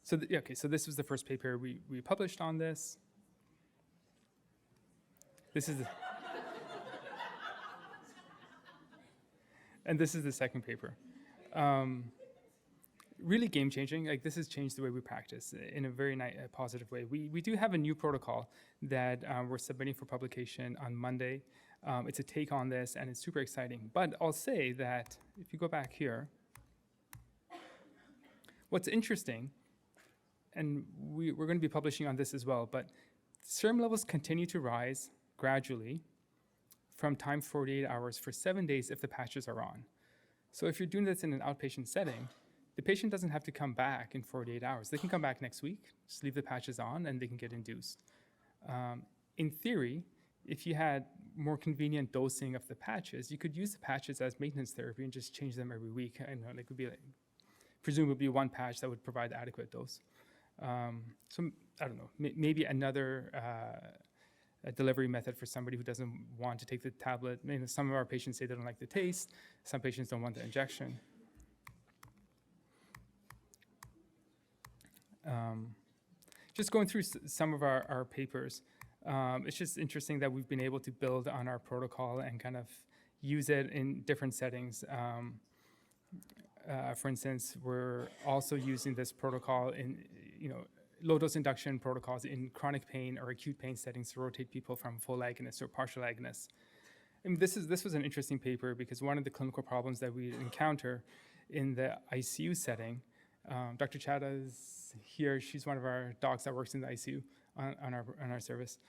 So this was the first paper we published on this. This is and this is the second paper. Really game changing. Like, this has changed the way we practice in a very positive way. We do have a new protocol that we're submitting for publication on Monday. It's a take on this, and it's super exciting. But I'll say that if you go back here, what's interesting, and we're going to be publishing on this as well, but serum levels continue to rise gradually from time 48 hours for 7 days if the patches are on. So if you're doing this in an outpatient setting, the patient doesn't have to come back in 48 hours. They can come back next week, just leave the patches on, and they can get induced. In theory, if you had more convenient dosing of the patches, you could use the patches as maintenance therapy and just change them every week. I know it could be presumably one patch that would provide adequate dose. So I don't know, maybe another delivery method for somebody who doesn't want to take the tablet. Some of our patients say they don't like the taste. Some patients don't want the injection. Just going through some of our papers, it's just interesting that we've been able to build on our protocol and kind of use it in different settings. For instance, we're also using this protocol in, low-dose induction protocols in chronic pain or acute pain settings to rotate people from full agonist or partial agonist. And this was an interesting paper because one of the clinical problems that we encounter in the ICU setting, Dr. Chada is here. She's one of our docs that works in the ICU on our service.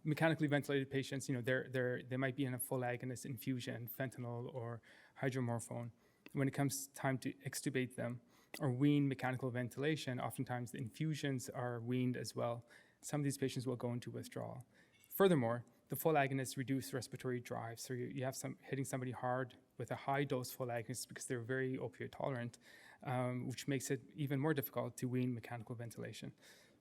Mechanically ventilated patients, they might be in a full agonist infusion, fentanyl or hydromorphone. When it comes time to extubate them or wean mechanical ventilation, oftentimes the infusions are weaned as well. Some of these patients will go into withdrawal. Furthermore, the full agonists reduce respiratory drive, so you have hitting somebody hard with a high dose full agonist because they're very opioid tolerant, which makes it even more difficult to wean mechanical ventilation.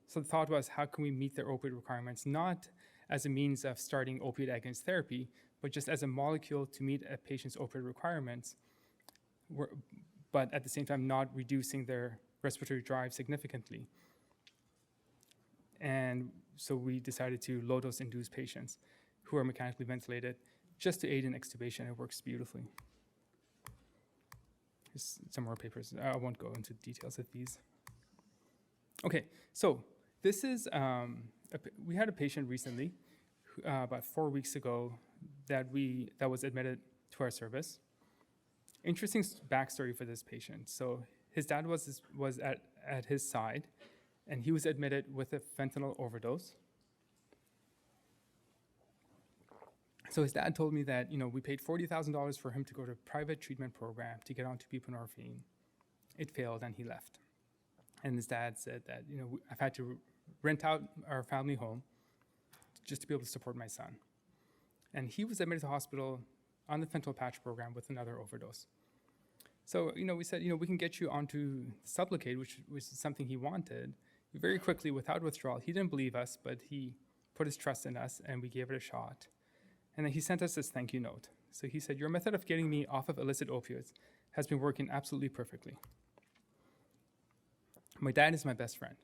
So the thought was, how can we meet their opioid requirements, not as a means of starting opioid agonist therapy, but just as a molecule to meet a patient's opioid requirements, but at the same time not reducing their respiratory drive significantly. And so we decided to low-dose induce patients who are mechanically ventilated just to aid in extubation. It works beautifully. Here's some more papers. I won't go into details of these. Okay, so this is, we had a patient recently, about 4 weeks ago, that was admitted to our service. Interesting backstory for this patient. So his dad was at his side, and he was admitted with a fentanyl overdose. So his dad told me that, we paid $40,000 for him to go to a private treatment program to get onto buprenorphine. It failed, and he left. And his dad said that, I've had to rent out our family home just to be able to support my son. And he was admitted to hospital on the fentanyl patch program with another overdose. So, we said, we can get you onto Sublocade, which was something he wanted. Very quickly, without withdrawal, he didn't believe us, but he put his trust in us, and we gave it a shot. And then he sent us this thank you note. So he said, your method of getting me off of illicit opioids has been working absolutely perfectly. My dad is my best friend,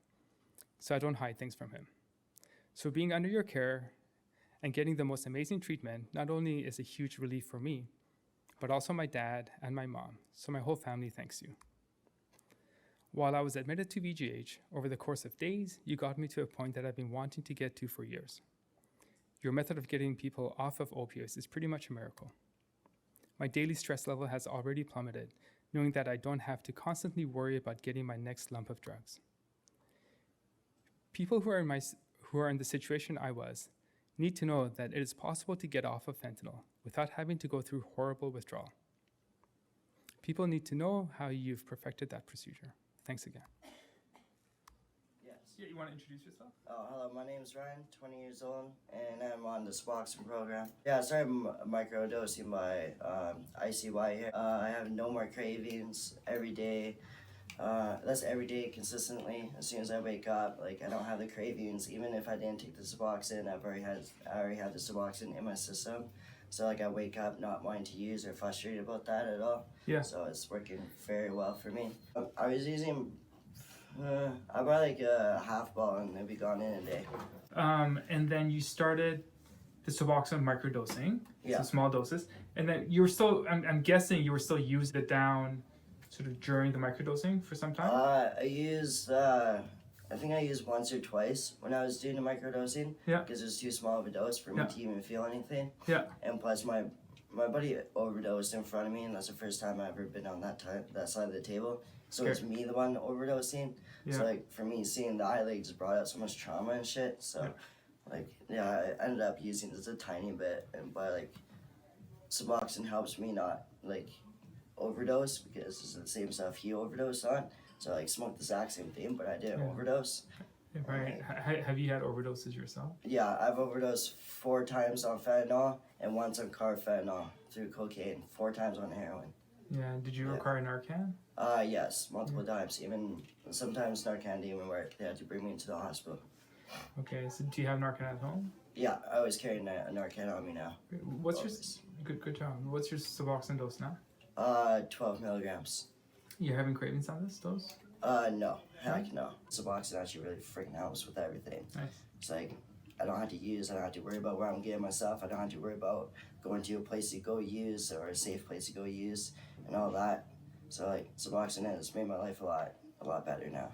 so I don't hide things from him. So being under your care and getting the most amazing treatment not only is a huge relief for me, but also my dad and my mom. So my whole family thanks you. While I was admitted to VGH, over the course of days, you got me to a point that I've been wanting to get to for years. Your method of getting people off of opioids is pretty much a miracle. My daily stress level has already plummeted, knowing that I don't have to constantly worry about getting my next lump of drugs. People who are in the situation I was need to know that it is possible to get off of fentanyl without having to go through horrible withdrawal. People need to know how you've perfected that procedure. Thanks again. Yes. Yeah, you want to introduce yourself? Oh, hello, my name's Ryan, 20 years old, and I'm on the Suboxone program. Yeah, I started microdosing by ICY here. I have no more cravings every day. That's every day consistently. As soon as I wake up, like I don't have the cravings. Even if I didn't take the Suboxone, I already had the Suboxone in my system. So like I wake up not wanting to use or frustrated about that at all. Yeah. So it's working very well for me. I was using I bought like a half ball and it'd be gone in a day. And then you started the Suboxone microdosing, Yeah. so small doses, and then you were still. I'm guessing you were still using it down, sort of during the microdosing for some time. I used I think I used once or twice when I was doing the microdosing. Yeah. Because it was too small of a dose for me Yeah. to even feel anything. Yeah. And plus my buddy overdosed in front of me, and that's the first time I've ever been on that side of the table. So Okay. it's me the one overdosing. Yeah. So like for me, seeing that like just brought out so much trauma and shit. So like yeah, I ended up using just a tiny bit, but like Suboxone helps me not like overdose because it's the same stuff he overdosed on. So I like smoked the exact same thing, but I didn't Yeah. overdose. Right. Have you had overdoses yourself? Yeah, I've overdosed 4 times on fentanyl and once on carfentanil through cocaine, 4 times on heroin. Yeah. Did you Yeah. require Narcan? Yes, multiple times. Even sometimes Narcan didn't even work. They had to bring me into the hospital. Okay. So do you have Narcan at home? Yeah, I always carry a Narcan on me now. What's your Always. good job? What's your Suboxone dose now? 12 milligrams. You having cravings on this dose? No, heck no. Suboxone actually really freaking helps with everything. Nice. It's like I don't have to worry about where I'm getting myself. I don't have to worry about going to a place to go use or a safe place to go use and all that. So like Suboxone has made my life a lot better now.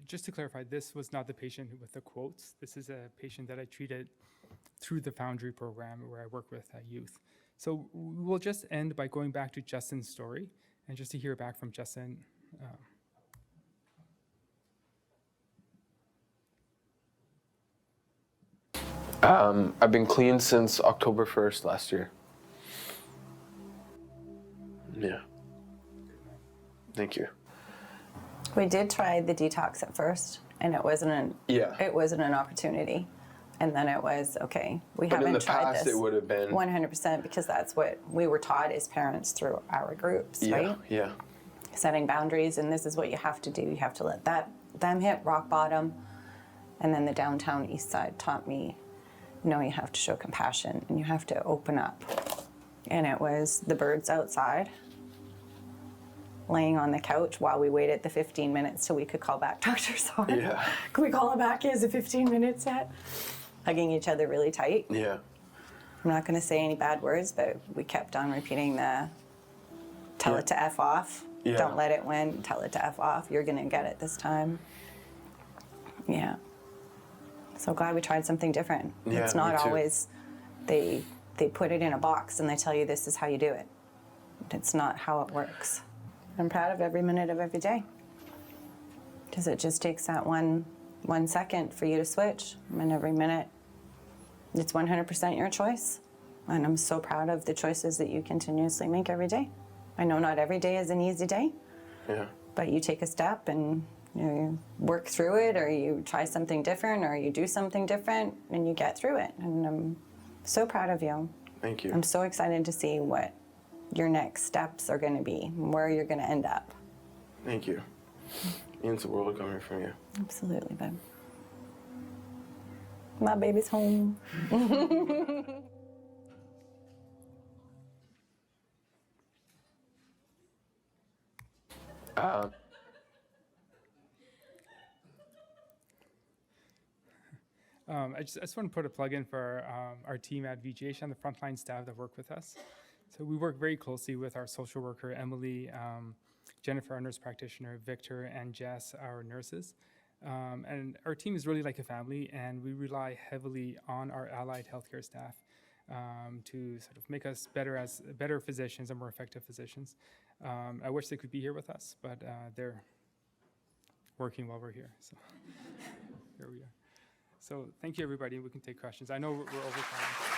Just to clarify, this was not the patient with the quotes. This is a patient that I treated through the Foundry program where I work with youth. So we'll just end by going back to Justin's story and just to hear back from Justin. I've been clean since October 1st last year. Yeah. Thank you. We did try the detox at first, and it wasn't an opportunity. And then it was, okay, we But haven't in the tried past, this. it would have been. 100%, because that's what we were taught as parents through our groups, right? Yeah. Setting boundaries, and this is what you have to do. You have to let them hit rock bottom. And then the downtown east side taught me, no, you have to show compassion and you have to open up. And it was the birds outside, laying on the couch while we waited the 15 minutes till we could call back Dr. Azar. Yeah. Can we call him back? Is it 15 minutes yet? Hugging each other really tight. Yeah. I'm not going to say any bad words, but we kept on repeating the tell it to F off. Yeah. Don't let it win. Tell it to F off. You're going to get it this time. Yeah. So glad we tried something different. Yeah, It's not me too. always they put it in a box and they tell you this is how you do it. It's not how it works. I'm proud of every minute of every day. Because it just takes that one second for you to switch. And every minute, it's 100% your choice. And I'm so proud of the choices that you continuously make every day. I know not every day is an easy day, Yeah. but you take a step and you work through it, or you try something different, or you do something different, and you get through it. And I'm so proud of you. Thank you. I'm so excited to see what your next steps are going to be, where you're going to end up. Thank you. Means the world coming from you. Absolutely, babe. My baby's home. I just want to put a plug in for our team at VGH and the frontline staff that work with us. So we work very closely with our social worker, Emily, Jennifer, our nurse practitioner, Victor, and Jess, our nurses. And our team is really like a family, and we rely heavily on our allied healthcare staff to sort of make us better physicians and more effective physicians. I wish they could be here with us, but they're working while we're here. So here we are. So thank you, everybody. We can take questions. I know we're over time.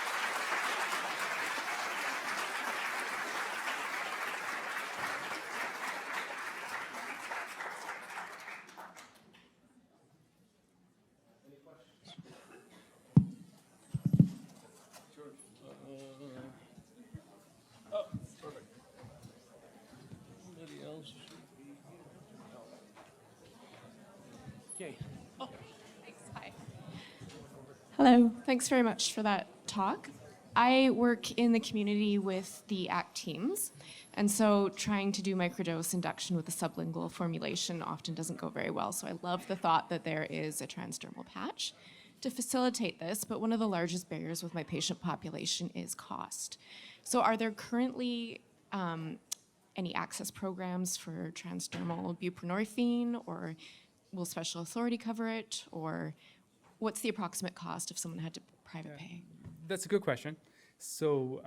Hello, thanks very much for that talk. I work in the community with the ACT teams, and so trying to do microdose induction with a sublingual formulation often doesn't go very well. So I love the thought that there is a transdermal patch to facilitate this, but one of the largest barriers with my patient population is cost. So are there currently any access programs for transdermal buprenorphine, or will special authority cover it, or what's the approximate cost if someone had to private pay? That's a good question. So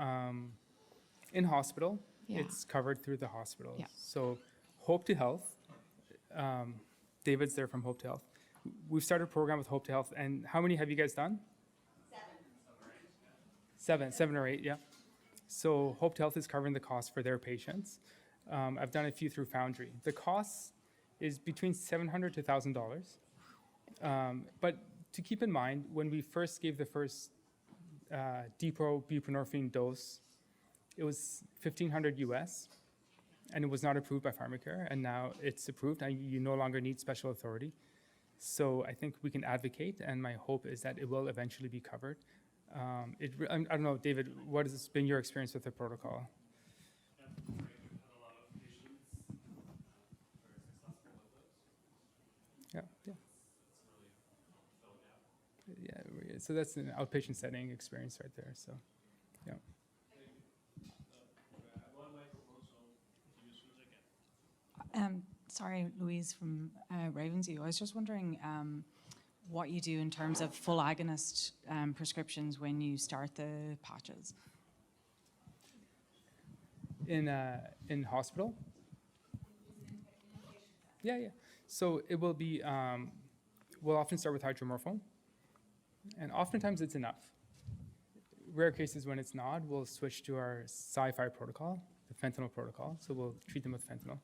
in hospital, Yeah. it's covered through the hospital. Yeah. So Hope to Health, David's there from Hope to Health. We've started a program with Hope to Health, and how many have you guys done? Seven or eight, yeah. So Hope to Health is covering the cost for their patients. I've done a few through Foundry. The cost is between $700 to $1,000. But to keep in mind, when we first gave the first depot buprenorphine dose, it was $1,500 US, and it was not approved by Pharmacare, and now it's approved, and you no longer need special authority. So I think we can advocate, and my hope is that it will eventually be covered. I don't know, David, what has been your experience with the protocol? Yeah, yeah. Yeah, so that's an outpatient setting experience right there, so, yeah. Sorry, Louise from Ravensview. I was just wondering what you do in terms of full agonist prescriptions when you start the patches. In hospital? Yeah, yeah. So it will be, we'll often start with hydromorphone, and oftentimes it's enough. Rare cases when it's not, we'll switch to our sci-fi protocol, the fentanyl protocol, so we'll treat them with fentanyl.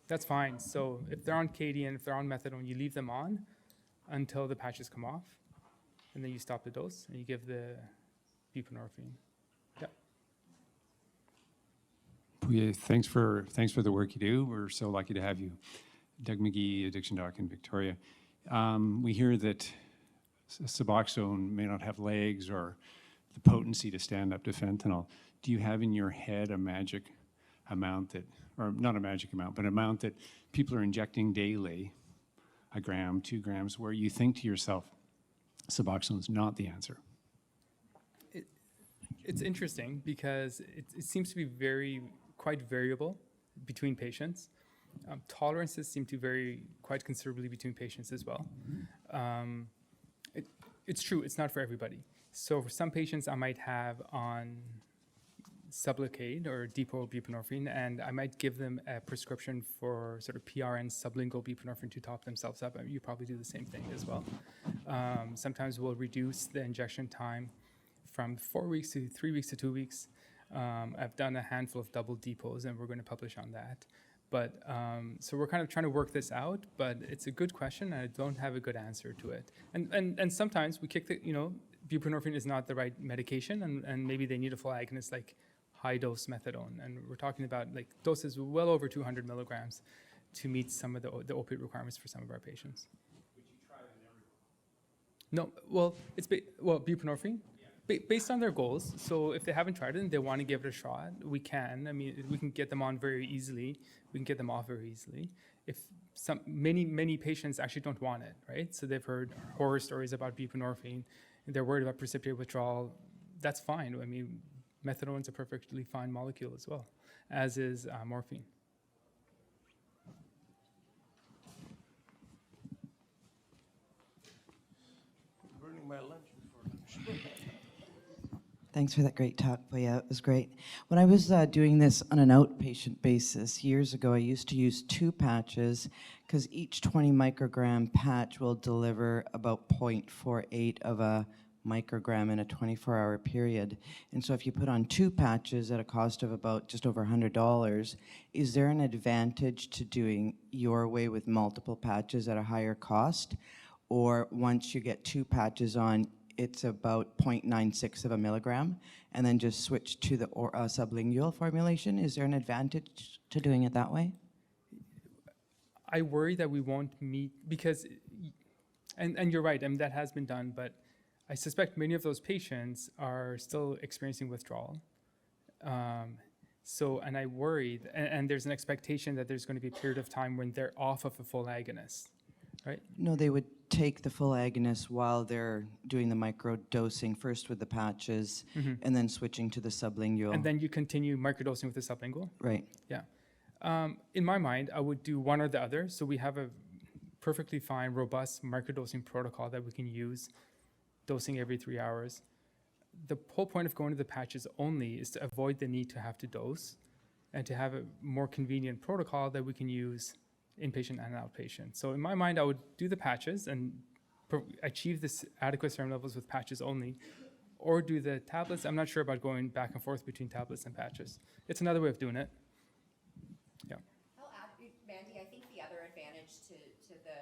That's fine. So if they're on Kadian, if they're on methadone, you leave them on until the patches come off, and then you stop the dose, and you give the buprenorphine. Yeah. Pouya, thanks for the work you do. We're so lucky to have you. Doug McGee, addiction doc in Victoria. We hear that Suboxone may not have legs or the potency to stand up to fentanyl. Do you have in your head a magic amount that, or not a magic amount, but an amount that people are injecting daily, 1 gram, 2 grams, where you think to yourself, Suboxone is not the answer? It's interesting because it seems to be quite variable between patients. Tolerances seem to vary quite considerably between patients as well. It's true, it's not for everybody. So for some patients, I might have on Sublocade or depot buprenorphine, and I might give them a prescription for sort of PRN sublingual buprenorphine to top themselves up. You probably do the same thing as well. Sometimes we'll reduce the injection time from 4 weeks to 3 weeks to 2 weeks. I've done a handful of double depots, and we're going to publish on that. But so we're kind of trying to work this out, but it's a good question, and I don't have a good answer to it. And sometimes we kick buprenorphine is not the right medication, and maybe they need a full agonist like high-dose methadone. And we're talking about like doses well over 200 milligrams to meet some of the opiate requirements for some of our patients. Would you try it in everyone? No, well, buprenorphine? Based on their goals. So if they haven't tried it and they want to give it a shot, we can. I mean, we can get them on very easily. We can get them off very easily. If many patients actually don't want it, right? So they've heard horror stories about buprenorphine, and they're worried about precipitated withdrawal. That's fine. I mean, methadone's a perfectly fine molecule as well, as is morphine. Burning my lunch before lunch. Thanks for that great talk, Pouya. It was great. When I was doing this on an outpatient basis years ago, I used to use 2 patches because each 20 microgram patch will deliver about 0.48 of a microgram in a 24-hour period. And so if you put on 2 patches at a cost of about just over $100, is there an advantage to doing your way with multiple patches at a higher cost? Or once you get 2 patches on, it's about 0.96 of a milligram, and then just switch to the sublingual formulation? Is there an advantage to doing it that way? I worry that we won't meet because, and you're right, that has been done, but I suspect many of those patients are still experiencing withdrawal. And I worry, and there's an expectation that there's going to be a period of time when they're off of a full agonist, right? No, they would take the full agonist while they're doing the microdosing, first with the patches, and then switching to the sublingual. And then you continue microdosing with the sublingual? Right. Yeah. In my mind, I would do one or the other. So we have a perfectly fine, robust microdosing protocol that we can use, dosing every 3 hours. The whole point of going to the patches only is to avoid the need to have to dose and to have a more convenient protocol that we can use inpatient and outpatient. So in my mind, I would do the patches and achieve this adequate serum levels with patches only, or do the tablets. I'm not sure about going back and forth between tablets and patches. It's another way of doing it. Yeah. I'll add, Mandy, I think the other advantage to the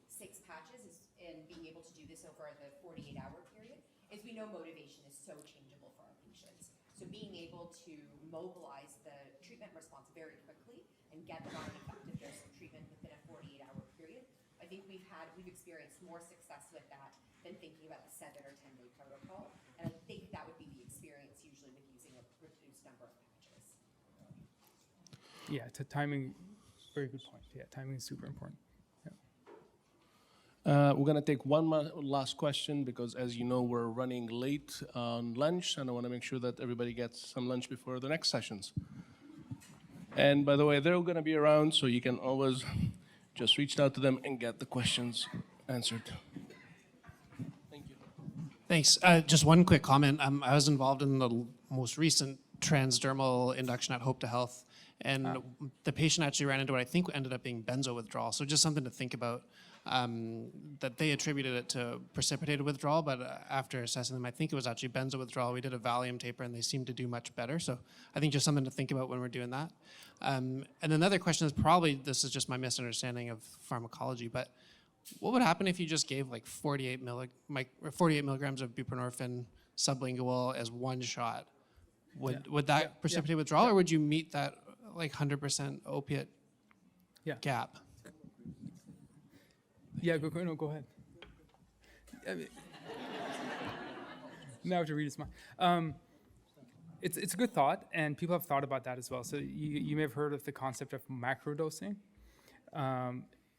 6 patches is in being able to do this over the 48-hour period is we know motivation is so changeable for our patients. So being able to mobilize the treatment response very quickly and get them on an effective dose of treatment within a 48-hour period, I think we've experienced more success with that than thinking about the 7 or 10-day protocol. And I think that would be the experience usually with using a reduced number of patches. Yeah, timing, very good point. Yeah, timing is super important. We're going to take one last question because, as you know, we're running late on lunch, and I want to make sure that everybody gets some lunch before the next sessions. And by the way, they're going to be around, so you can always just reach out to them and get the questions answered. Thank you. Thanks. Just one quick comment. I was involved in the most recent transdermal induction at Hope to Health, and the patient actually ran into what I think ended up being benzo withdrawal. So just something to think about. That they attributed it to precipitated withdrawal, but after assessing them, I think it was actually benzo withdrawal. We did a Valium taper, and they seemed to do much better. So I think just something to think about when we're doing that. And another question is probably, this is just my misunderstanding of pharmacology, but what would happen if you just gave like 48 milligrams of buprenorphine sublingual as one shot? Would that precipitate withdrawal, or would you meet that like 100% opiate gap? Yeah, go ahead. I mean, now I have to read his mind. It's a good thought, and people have thought about that as well. So you may have heard of the concept of macrodosing. We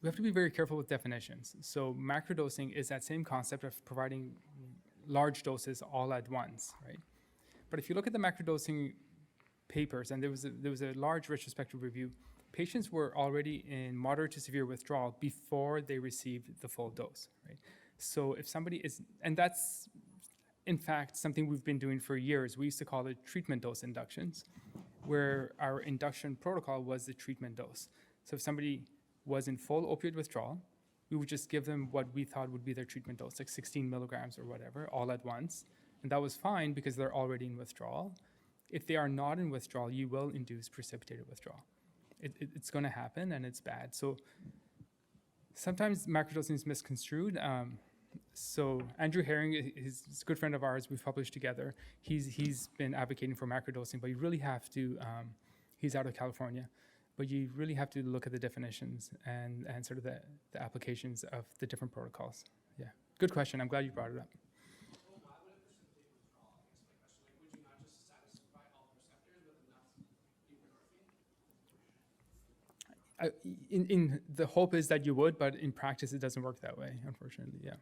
have to be very careful with definitions. So macrodosing is that same concept of providing large doses all at once, right? But if you look at the macrodosing papers, and there was a large retrospective review, patients were already in moderate to severe withdrawal before they received the full dose, right? So if somebody is, and that's in fact something we've been doing for years. We used to call it treatment dose inductions, where our induction protocol was the treatment dose. So if somebody was in full opioid withdrawal, we would just give them what we thought would be their treatment dose, like 16 milligrams or whatever, all at once. And that was fine because they're already in withdrawal. If they are not in withdrawal, you will induce precipitated withdrawal. It's going to happen, and it's bad. So sometimes macrodosing is misconstrued. So Andrew Herring is a good friend of ours. We've published together. He's been advocating for macrodosing, but you really have to, he's out of California, but you really have to look at the definitions and sort of the applications of the different protocols. Yeah, good question. I'm glad you brought it up. In the hope is that you would, but in practice it doesn't work that way, unfortunately. Yeah.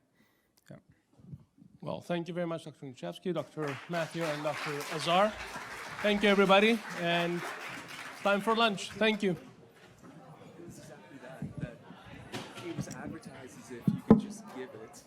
Well, thank you very much, Dr. Ignaszewski, Dr. Mathews, and Dr. Azar. Thank you, everybody, and time for lunch. Thank you. It was exactly that it was advertised as if you could just give it